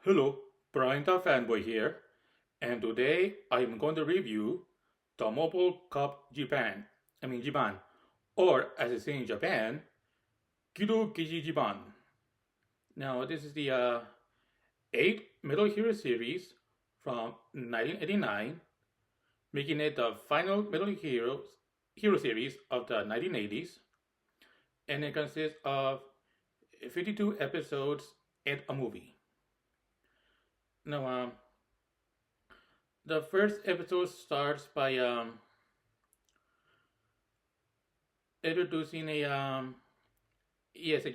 Hello, Brian the Fanboy here, and today I'm going to review the Mobile Cup Japan. Jiban, or as they say in Japan, KIdou Jiban. Now, this is the eighth Metal Hero series from 1989, making it the final Hero series of the 1980s, and it consists of 52 episodes and a movie. Now, the first episode starts by introducing a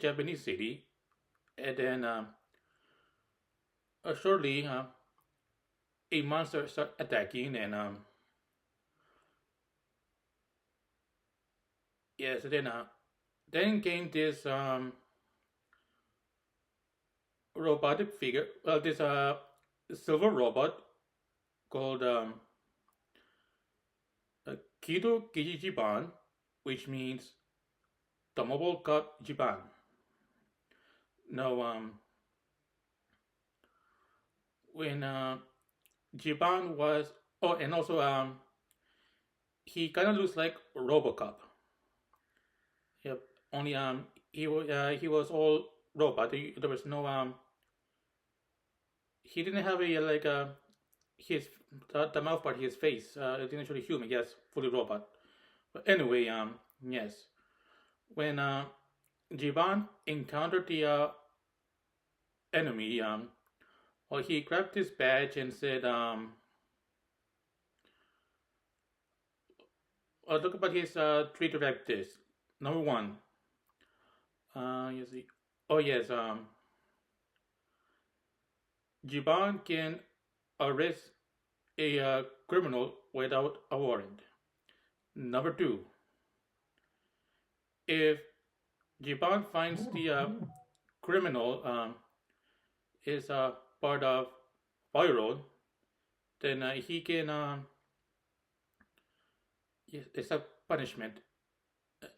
Japanese city, and then shortly a monster start attacking, and yes, then came this robotic figure, this silver robot called Kido Jiban, which means the Mobile Cup Jiban. Now, when Jiban was, oh, and also he kind of looks like RoboCop. Yep. Only he was all robot. There was no he didn't have a like his the mouth part, his face. It didn't show the human. Yes, fully robot. But anyway, yes. When Jiban encountered the enemy, well, he grabbed his badge and said, look about his three directives. Number one, you see, oh yes, Jiban can arrest a criminal without a warrant. Number two, if Jiban finds the criminal is part of Byron, then he can it's a punishment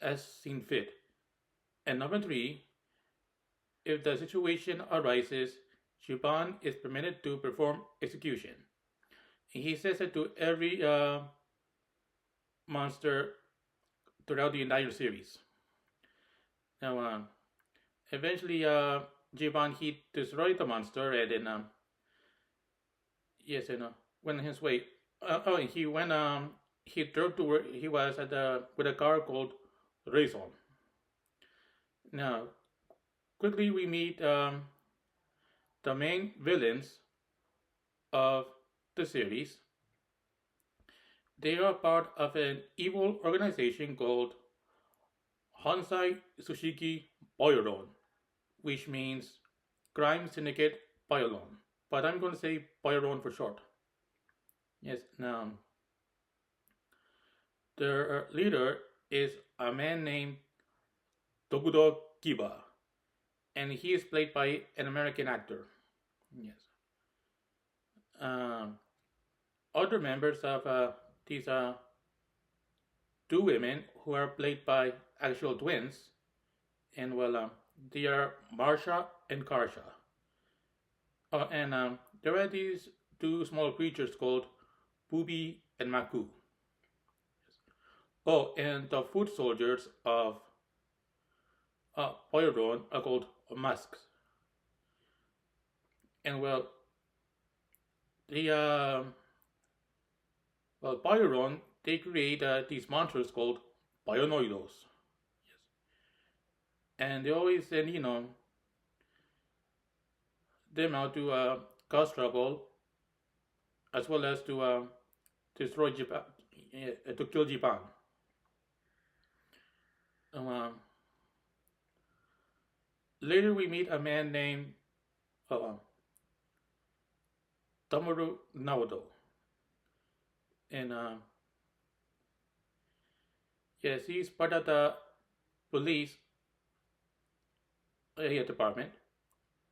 as seen fit. And number three, if the situation arises, Jiban is permitted to perform execution. He says it to every monster throughout the entire series. Now, eventually, Jiban he destroyed the monster, and then yes, and went his way. He went he drove to where he was at the with a car called Razor. Now, quickly we meet the main villains of the series. They are part of an evil organization called Hansai Tsushiki Byoron, which means Crime Syndicate Byoron. But I'm going to say Byoron for short. Yes, now their leader is a man named Tokudo Kiba, and he is played by an American actor. Yes. Um, Other members of these two women who are played by actual twins, and well, they are Marsha and Karsha. And there are these two small creatures called Booby and Maku. Oh, and the foot soldiers of Poyodon are called Musks. And well, the Poyodon they create these monsters called Bionoidos. Yes, and they always send them out to cause trouble as well as to destroy Japan, to kill Japan. Um, Later, we meet a man named uh, Tomoru Naoto, and yes, he's part of the police department,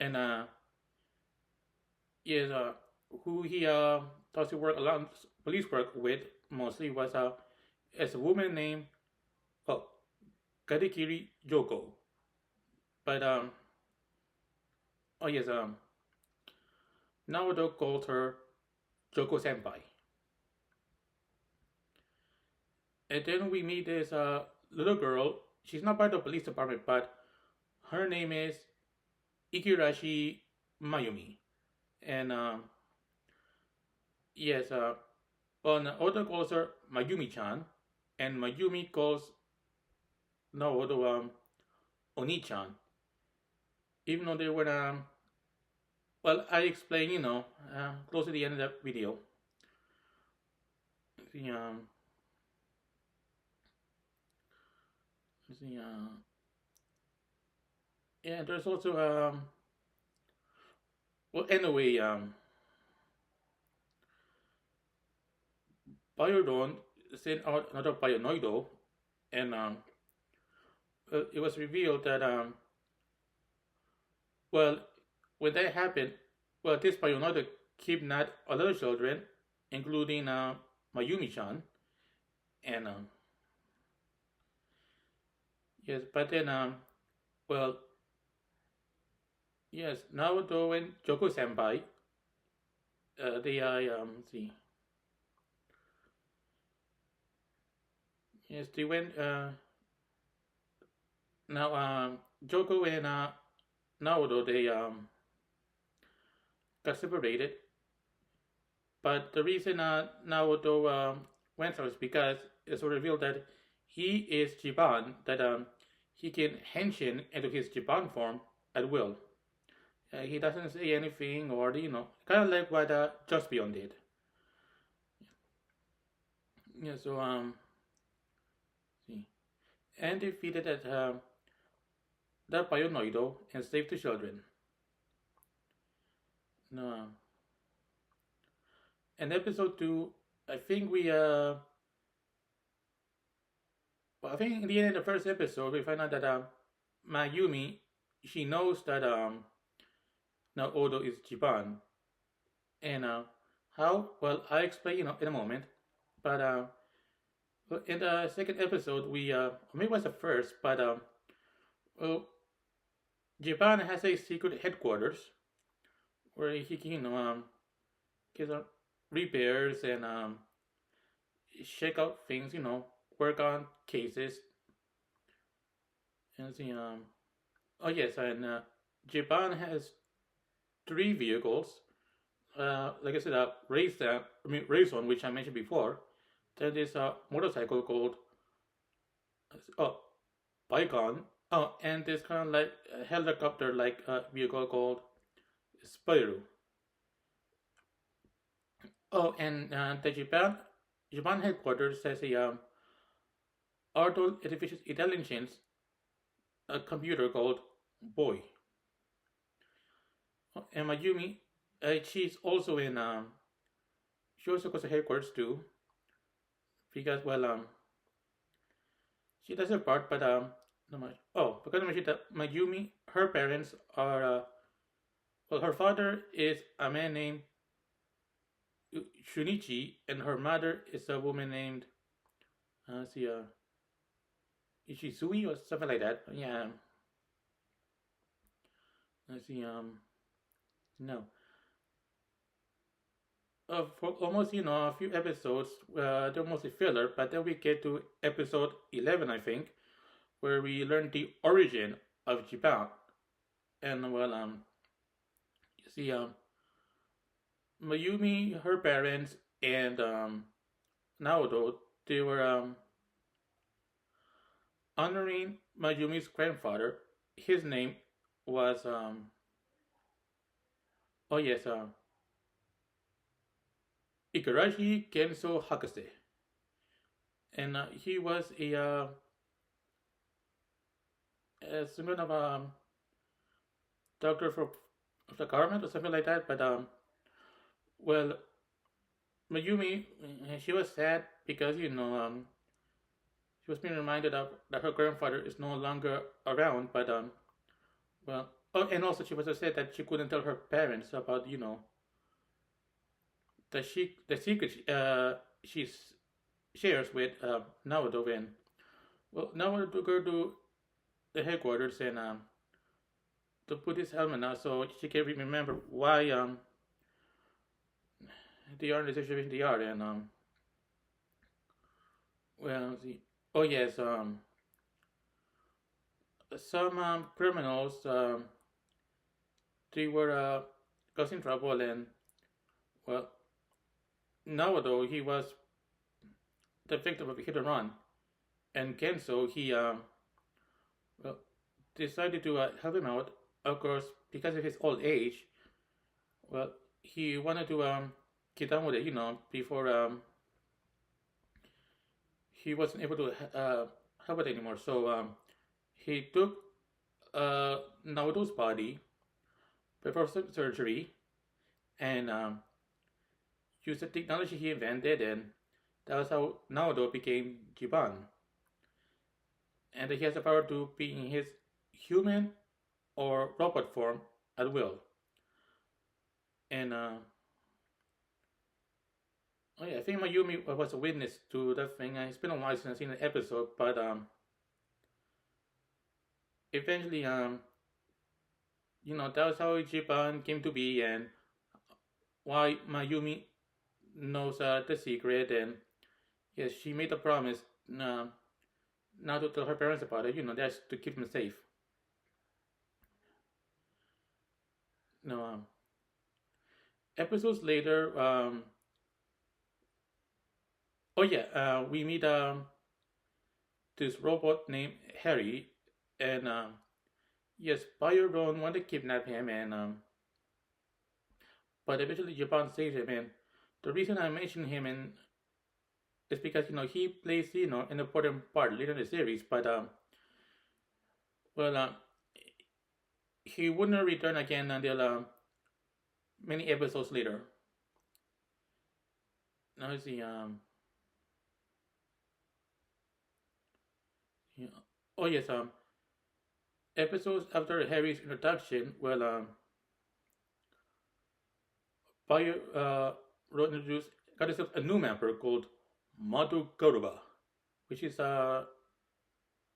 and yes, who he does he work a lot police work with mostly was as a woman named uh, Kadikiri Joko, but oh yes, Naoto calls her Joko Senpai. And then we meet this little girl. She's not part of the police department, but her name is Ikirashi Mayumi. And yes, Naoto calls her Mayumi-chan, and Mayumi calls Naoto Oni-chan. Even though they were, well, I explain, close to the end of that video. The, the, yeah, there's also, well, anyway, Biodon sent out another Bionoido, and it was revealed that, well, when that happened, well, this Bionoido kidnapped other children, including Mayumi-chan, and yes, but then, well, yes, Naoto and Joko Senpai, they are, see, yes, they went, now, Joko and Naoto, they got separated, but the reason Naoto went out is because it's revealed that he is Jiban, that he can henshin into his Jiban form at will. He doesn't say anything, or kind of like what Just Beyond did. Yeah, so see, and defeated that Bionoido and saved the children. No, in episode 2, I think well, I think in the end of the first episode, we find out that Mayumi, she knows that now Odo is Jiban, and how? Well, I explain in a moment. But well, in the second episode, maybe it was the first, but well, Jiban has a secret headquarters where he can get repairs and check out things, work on cases, and see oh yes, and Japan has 3 vehicles. Like I said, race one, which I mentioned before. Then there's a motorcycle called oh Bicon. Oh, and there's kind of like a helicopter like vehicle called Spyro. Oh, and the Japan headquarters has a artificial intelligence a computer called Boy. Oh, and Mayumi, she's also in she also goes to headquarters too because well she does her part, but no much. Oh, because Mayumi, her parents are well, her father is a man named Shunichi, and her mother is a woman named see Ishizui or something like that. Yeah, let's see no. For almost a few episodes, they're mostly filler, but then we get to episode 11, I think, where we learn the origin of Japan, and well you see Mayumi, her parents, and Naoto, they were honoring Mayumi's grandfather. His name was oh yes Igarashi Genso Hakase, and he was some kind of doctor of the government or something like that. But well, Mayumi, she was sad because she was being reminded of that her grandfather is no longer around. But well, oh, and also she was upset that she couldn't tell her parents about the secret she shares with Naoto. And well, Naoto took her to the headquarters and to put his helmet on so she can remember why they are in the situation they are, and well, the oh yes, some criminals they were causing trouble, and well, now though he was the victim of a hit and run, and Kenzo he well decided to help him out. Of course, because of his old age, well, he wanted to get on with it, before he wasn't able to help it anymore. So he took Naoto's body before surgery and used the technology he invented, and that was how Naoto became Jiban. And he has the power to be in his human or robot form at will. And oh yeah, I think Mayumi was a witness to that thing. It's been a while since I've seen an episode, but eventually, that was how Ichiban came to be, and why Mayumi knows the secret. And yes, she made a promise not to tell her parents about it. That's to keep them safe. No, episodes later, oh yeah, we meet this robot named Harry, and yes, Byron wanted to kidnap him, and but eventually Japan saves him. And the reason I mention him is because he plays an important part later in the series, but well, he wouldn't return again until many episodes later. Now let's see. Yeah. Oh yes. Episodes after Harry's introduction, well, Bayo wrote introduced got himself a new member called Madu Garuba, which is a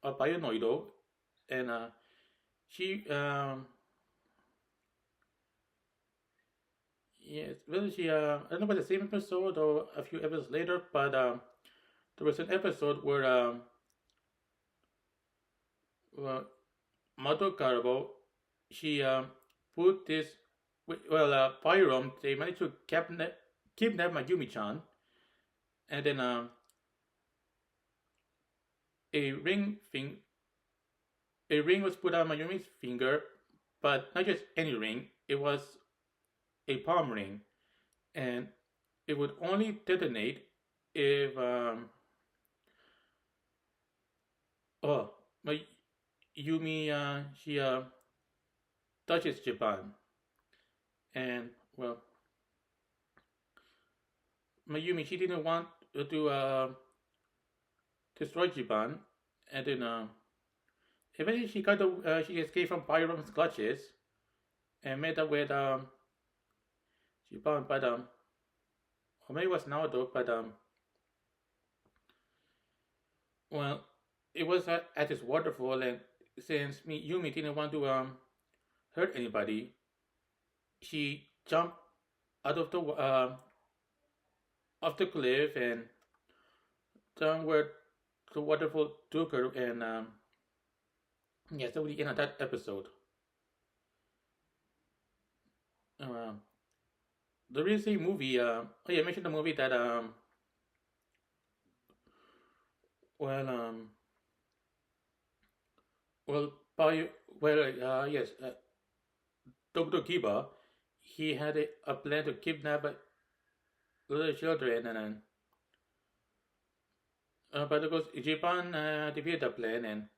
Bayonoido, and she yes, well she I don't know about the same episode or a few episodes later, but there was an episode where well, Madu Garuba she put this well Pyrom they managed to kidnap Mayumi-chan, and then a ring thing a ring was put on Mayumi's finger, but not just any ring. It was a palm ring, and it would only detonate if oh Mayumi she touches Japan, and well Mayumi she didn't want to destroy Japan, and then eventually she escaped from Pyron's clutches and met up with Jiban, but or maybe it was Naoto, but well, it was at this waterfall, and since Yumi didn't want to hurt anybody, she jumped out of the cliff and down where the waterfall took her, and yes, that was the end of that episode. Uh, there is a movie. Oh yeah, I mentioned the movie that well well by well yes Dr. Kiba he had a plan to kidnap little children, and but of course Japan defeated the plan, and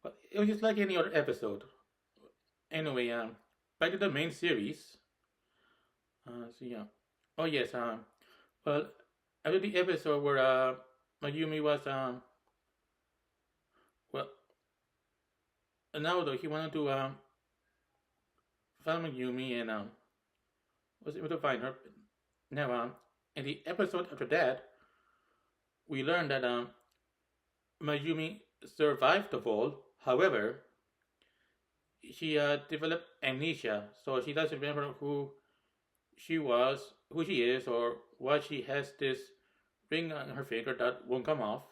but it was just like any other episode. Anyway, back to the main series. So yeah. Oh yes. Well, after the episode where Mayumi was well now though he wanted to find Mayumi, and was able to find her. Now in the episode after that, we learned that Mayumi survived the fall. However, she developed amnesia, so she doesn't remember who she was, who she is, or why she has this ring on her finger that won't come off.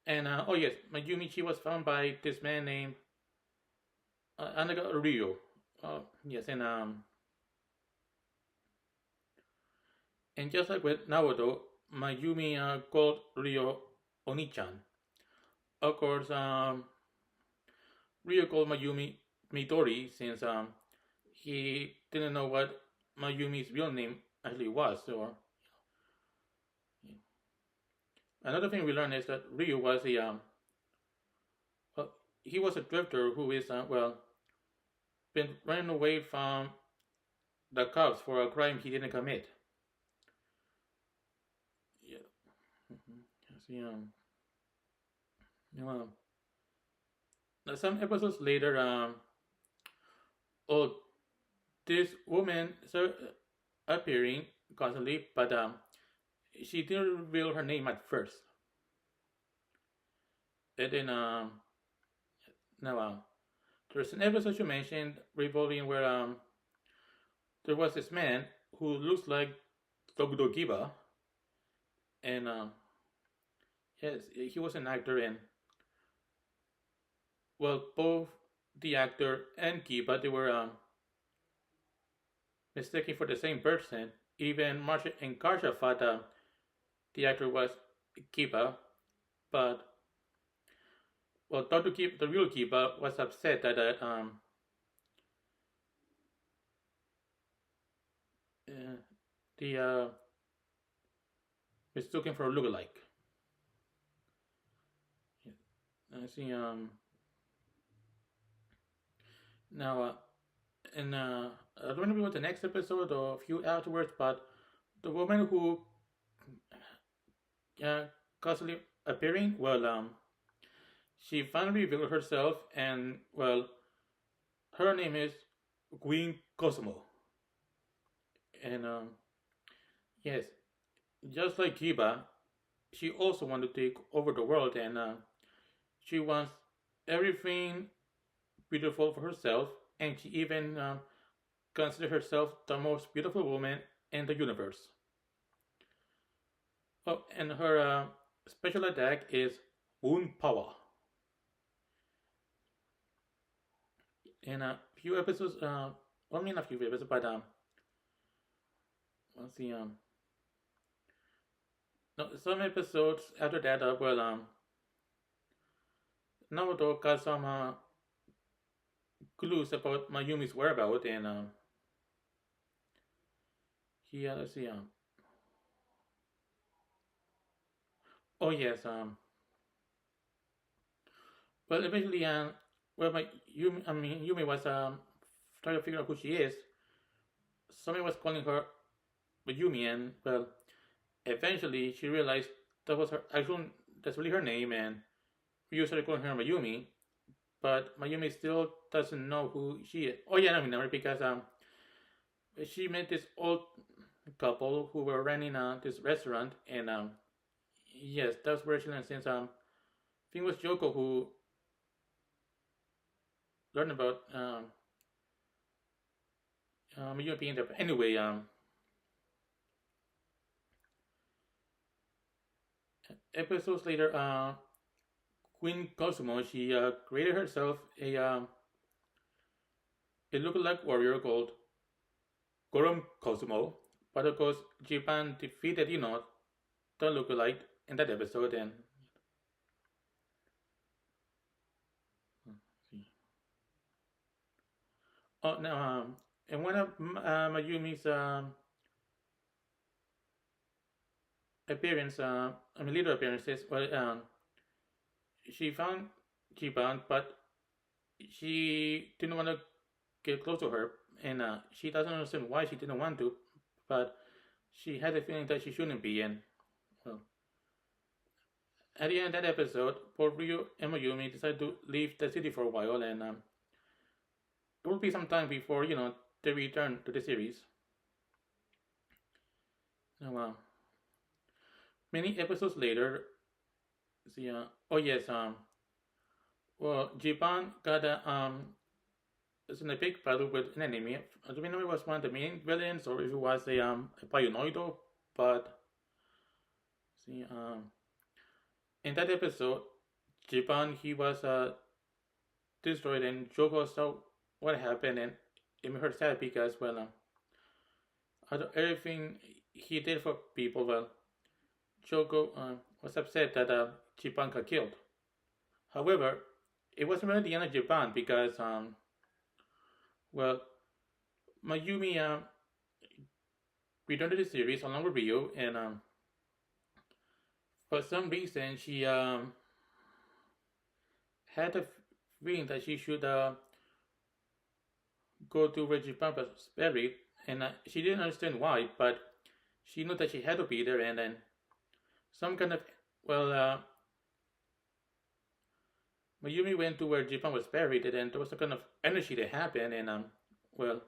And oh yes, Mayumi, she was found by this man named Anaga Ryo. Yes, and just like with Naoto, Mayumi called Ryo Onichan. Of course, Ryo called Mayumi Midori since he didn't know what Mayumi's real name actually was. So another thing we learned is that Ryo was a well, he was a drifter who is been running away from the cops for a crime he didn't commit. Yeah. See, well, some episodes later, oh, this woman started appearing constantly, but she didn't reveal her name at first. And then now there's an episode you mentioned revolving where there was this man who looks like Giba, and yes, he was an actor, and well, both the actor and Giba they were mistaken for the same person. Even Marsha and Karsha thought the actor was Giba, but well, Dr. Giba, the real Giba, was upset that uh, the mistaken for a lookalike. I see. Now, and I don't remember what the next episode or a few afterwards, but the woman who uh, constantly appearing, well, she finally revealed herself, and well, her name is Queen Cosmo, and yes, just like Kiba, she also wanted to take over the world, and she wants everything beautiful for herself, and she even considers herself the most beautiful woman in the universe. Oh, and her special attack is Moon Power. In a few episodes, well, I mean a few episodes, but let's see, no, some episodes after that, well, Naruto got some clues about Mayumi's whereabouts, and he, let's see, oh yes, well, eventually, well, Yumi was trying to figure out who she is. Somebody was calling her Yumi, and well, eventually she realized that was her actual, that's really her name, and Ryu started calling her Mayumi, but Mayumi still doesn't know who she is. Oh yeah, I remember because she met this old couple who were running this restaurant, and yes, that's where she learned since I think it was Yoko who learned about Mayumi being there. Anyway, episodes later, Queen Cosmo she created herself a lookalike warrior called Gorom Cosmo, but of course Jiban defeated the lookalike in that episode, and oh now and one of Mayumi's appearance, I mean later appearances, well she found Jiban, but she didn't want to get close to her, and she doesn't understand why she didn't want to, but she had a feeling that she shouldn't be, and well, at the end of that episode, both Ryu and Mayumi decide to leave the city for a while, and it will be some time before they return to the series. Now, many episodes later, see, oh yes, well, Japan got was in a big battle with an enemy. I don't know if it was one of the main villains or if it was a Pionoido, but see in that episode, Jiban he was destroyed and Joko saw what happened and it made her sad because out of everything he did for people, Joko was upset that Jiban got killed. However, it wasn't really the end of Japan because well Mayumi returned to the series along with Ryo and for some reason she had a feeling that she should go to where Japan was buried and she didn't understand why, but she knew that she had to be there and then some kind of well Mayumi went to where Jiban was buried, and then there was some kind of energy that happened, and well,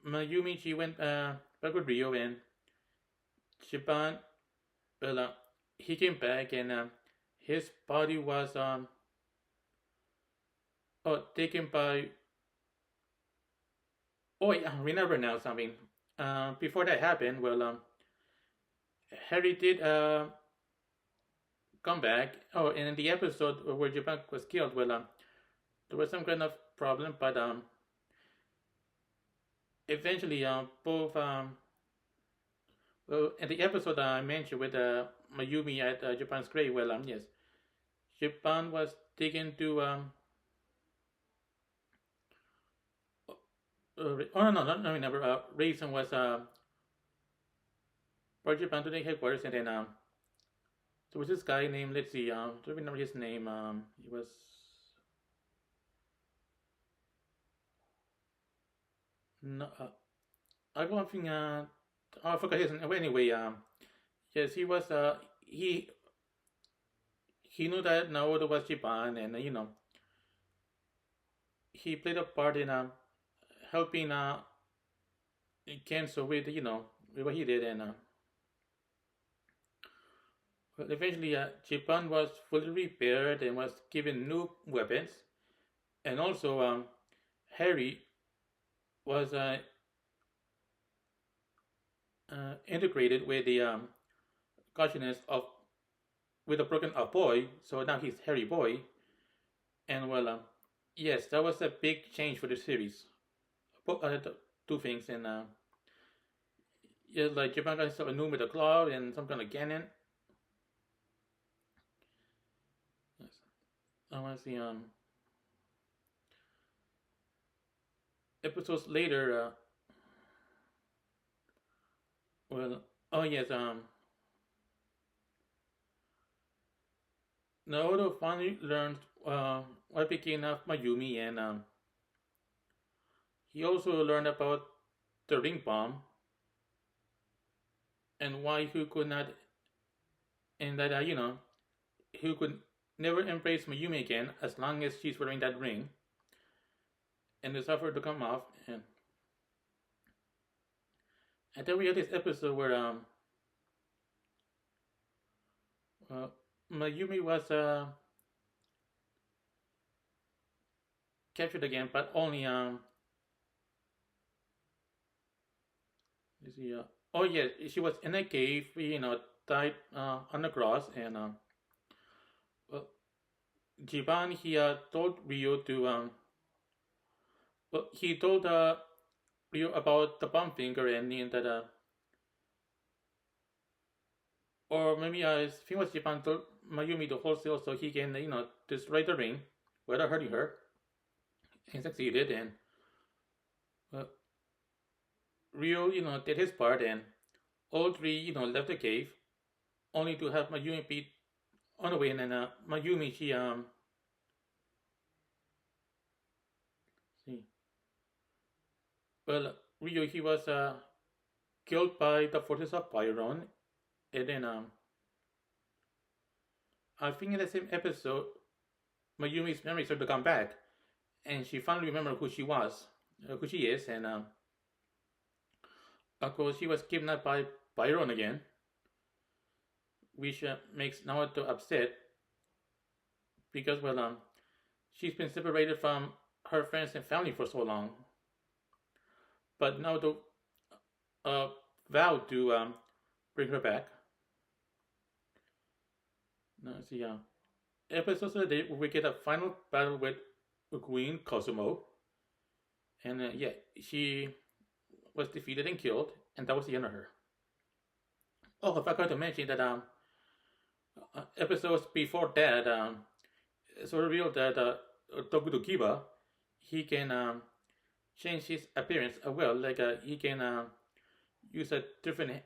Mayumi she went back with Ryo, and Jiban, well, he came back, and his body was taken by. Oh, yeah, I remember now something. Before that happened, Harry did come back. Oh, and in the episode where Japan was killed, there was some kind of problem, but eventually, both well, in the episode I mentioned with Mayumi at Japan's grave, yes, Japan was taken to oh no, no, remember. Reason was for Japan to the headquarters, and then there was this guy named, let's see, I don't remember his name. He was no, I don't think. Oh, I forgot his name. Well, anyway, yes, he was. He knew that Naoto was Japan, and he played a part in helping Kenzo with with what he did, and well, eventually, Japan was fully repaired and was given new weapons, and also Harry was integrated with the consciousness of with a broken up boy. So now he's Harry Boy, and yes, that was a big change for the series. Two things, and yeah, like Japan got a new with a claw and some kind of cannon. Yes. I want to see episodes later. Oh yes, Naoto finally learned what became of Mayumi, and he also learned about the ring bomb and why he could not, and that he could never embrace Mayumi again as long as she's wearing that ring, and it's offered to come off. And then we had this episode where Mayumi was captured again, but only you see, oh yeah, she was in a cave, tied on the cross, and well, Jiban he told Ryo to he told Ryo about the bomb finger and that or maybe I think it was Jiban told Mayumi to hold still so he can destroy the ring without hurting her, and succeeded, and well, Ryo did his part, and all three left the cave, only to have Mayumi beat on the way, and then Mayumi she see well Ryo he was killed by the forces of Byron, and then I think in the same episode Mayumi's memory started to come back, and she finally remembered who she was, who she is, and of course she was kidnapped by Byron again, which makes Naoto upset because she's been separated from her friends and family for so long, but now the uh, vow to bring her back. No, see, episode of the day we get a final battle with Queen Cosmo, and yeah, she was defeated and killed, and that was the end of her. Oh, I forgot to mention that episodes before that, it's revealed that Tokudo he can change his appearance as well. Like he can use a different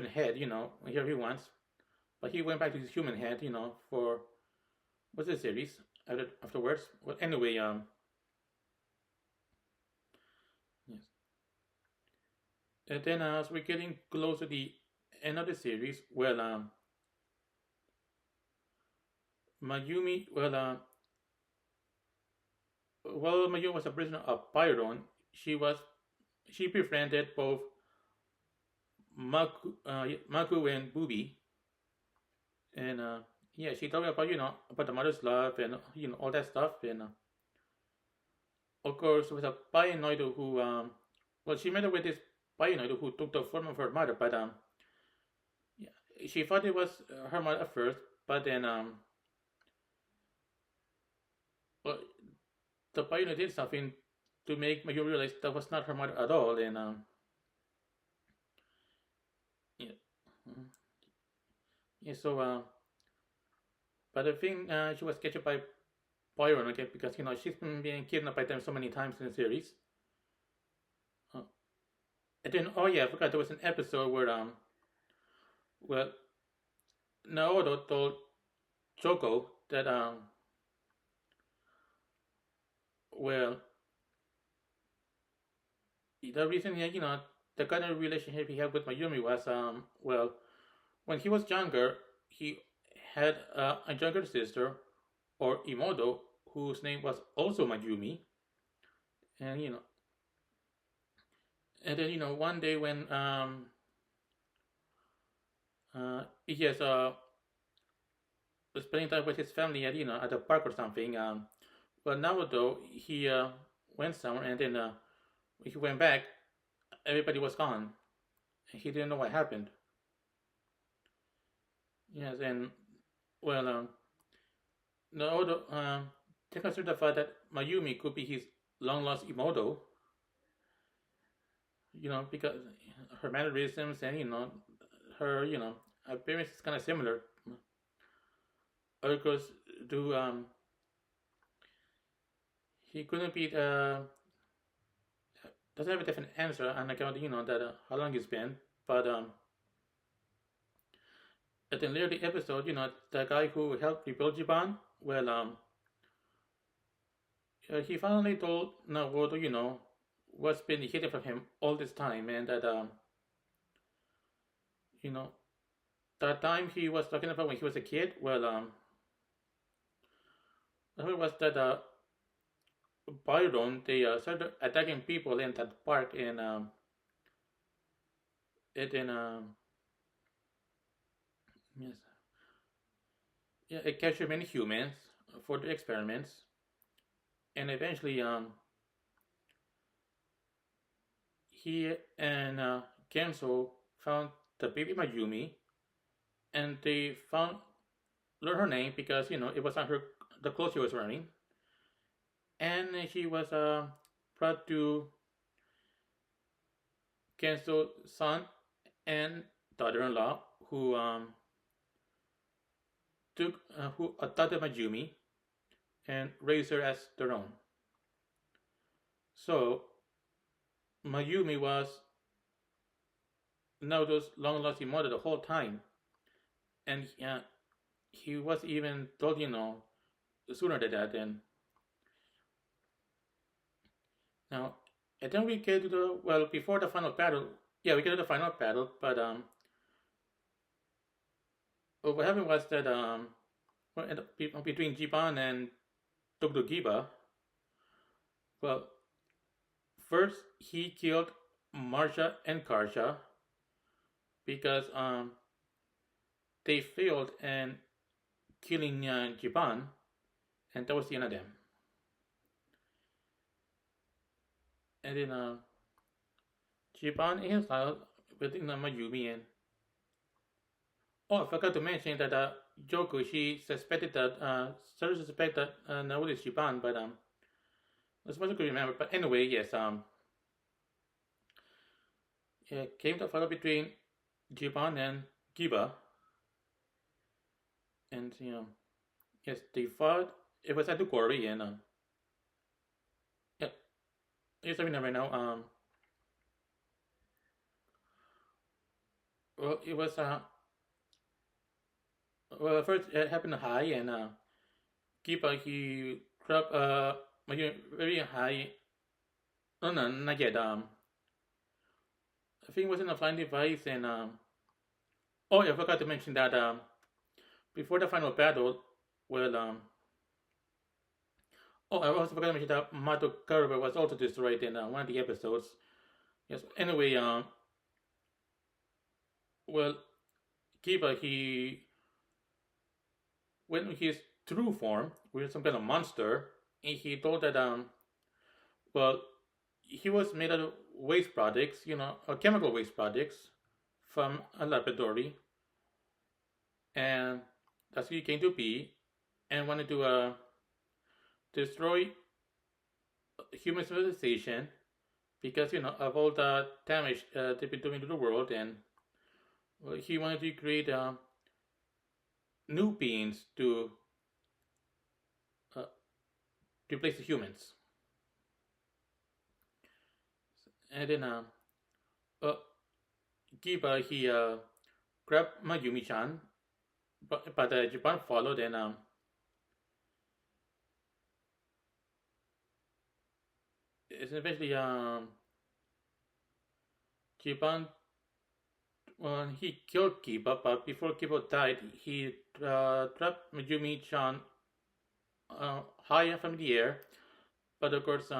head, whenever he wants. But he went back to his human head, for what's the series afterwards. Well, anyway, yes. And then as we're getting close to the end of the series, well, Mayumi, well, Mayumi was a prisoner of Byron. She befriended both Maku and Bubi, and yeah, she told me about about the mother's love and all that stuff, and of course, with a Bayanoido who well, she met up with this Bayanoido who took the form of her mother, but yeah, she thought it was her mother at first, but then well, the Bayanoido did something to make Mayuri realize that was not her mother at all, and yeah, mhm. Yeah, so but I think she was captured by Byron, okay, because she's been being kidnapped by them so many times in the series. Uh, and then, oh yeah, I forgot there was an episode where well, Naoto told Choco that well, the reason the kind of relationship he had with Mayumi was well, when he was younger, he had a younger sister or Imoto whose name was also Mayumi, and then one day when yes spending time with his family at at the park or something. But Naruto he went somewhere, and then when he went back, everybody was gone. He didn't know what happened. Yes, and well, Naruto they considered the fact that Mayumi could be his long lost Imoto. Because her mannerisms and her appearance is kind of similar. Of course, do he couldn't be doesn't have a definite answer on account that how long it's been, but at the later the episode, the guy who helped rebuild Jiban, well, he finally told Naruto, what's been hidden from him all this time, and that you know, that time he was talking about when he was a kid, well, it was that Byron they started attacking people in that park, and it then yes, yeah, it captured many humans for the experiments, and eventually he and Kenzo found the baby Mayumi, and they found learned her name because it was on her the clothes she was wearing, and she was brought to Kenzo's son and daughter-in-law who who adopted Majumi and raised her as their own. So Mayumi was Naruto's long lost immortal the whole time, and he was even told sooner than that. And now, and then we get to the before the final battle. Yeah, we get to the final battle, but what happened was that between Jiban and Togdogiba, well, first he killed Marsha and Karsha because they failed in killing Jiban, and that was the end of them. And then Jiban in his house with Mayumi, and oh, I forgot to mention that Joku, she suspected that started to suspect that Naoto is Jiban, but that's what I could remember. But anyway, yes, it came to fight between Jiban and Giba, and yes, they fought. It was at the quarry, and yeah, yes, I remember now. Well, it was well, first it happened high, and Giba he dropped very high. Oh no, not yet. I think it was in a flying device, and oh, yeah, I forgot to mention that before the final battle, well, oh, I also forgot to mention that Mato Karube was also destroyed in one of the episodes. Yes. Anyway, well, Kiba he went in his true form with some kind of monster, and he told that well, he was made out of waste products, chemical waste products from a laboratory, and that's who he came to be, and wanted to destroy human civilization because of all the damage they've been doing to the world, and well, he wanted to create new beings to replace the humans. And then Giba he grabbed Mayumi-chan, but Japan followed, and it's eventually Japan, when he killed Kiba, but before Kiba died, he dropped Mayumi-chan high from the air. But of course,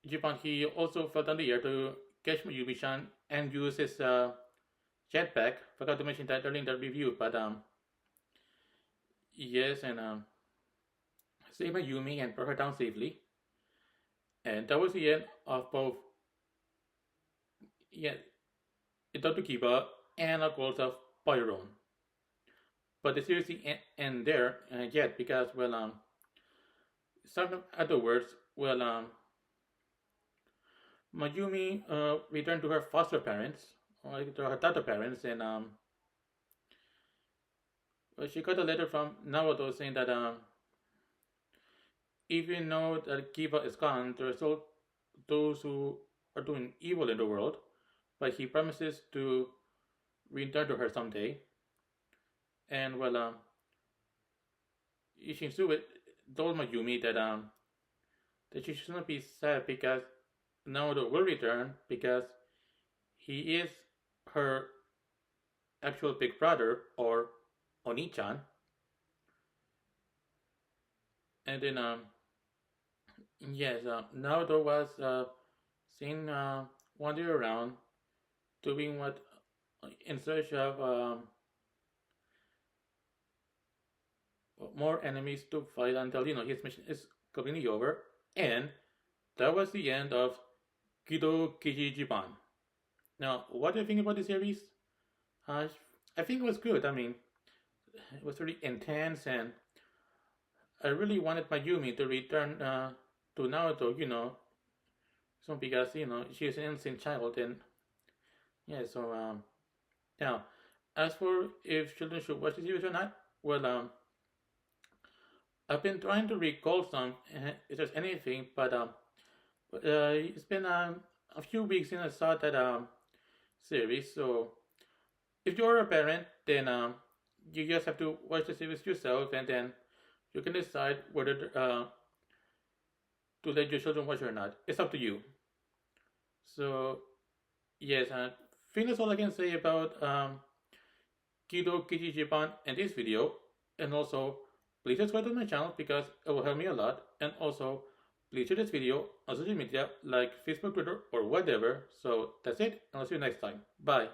Jiban he also fell down the air to catch Mayumi-chan and use his jetpack. Forgot to mention that earlier in the review, but yes, and save Mayumi and brought her down safely. And that was the end of both, yeah, Dr. Kiba and of course of Byron. But the series didn't end there yet, because well, some afterwards, well, Mayumi returned to her foster parents, or to her adopted parents, and well, she got a letter from Naruto saying that even though that Kiba is gone, there are still those who are doing evil in the world, but he promises to return to her someday. And well, Ishinzue told Mayumi that she shouldn't be sad because Naruto will return, because he is her actual big brother, or Oni-chan. And then yes, Naruto was seen wandering around doing what, in search of more enemies to fight until his mission is completely over. And that was the end of KIdou Keiji Jiban. Now, what do you think about the series? I think it was good. I mean, it was really intense, and I really wanted Mayumi to return to Naruto, so because she's an innocent child, and yeah. So now, as for if children should watch the series or not, well, I've been trying to recall some, if there's anything, but it's been a few weeks since I saw that series. So if you're a parent, then you just have to watch the series yourself, and then you can decide whether to let your children watch or not. It's up to you. So yes, I think that's all I can say about KIdou Keiji Jiban in this video, and also please subscribe to my channel because it will help me a lot, and also please share this video on social media like Facebook, Twitter, or whatever. So that's it, and I'll see you next time. Bye.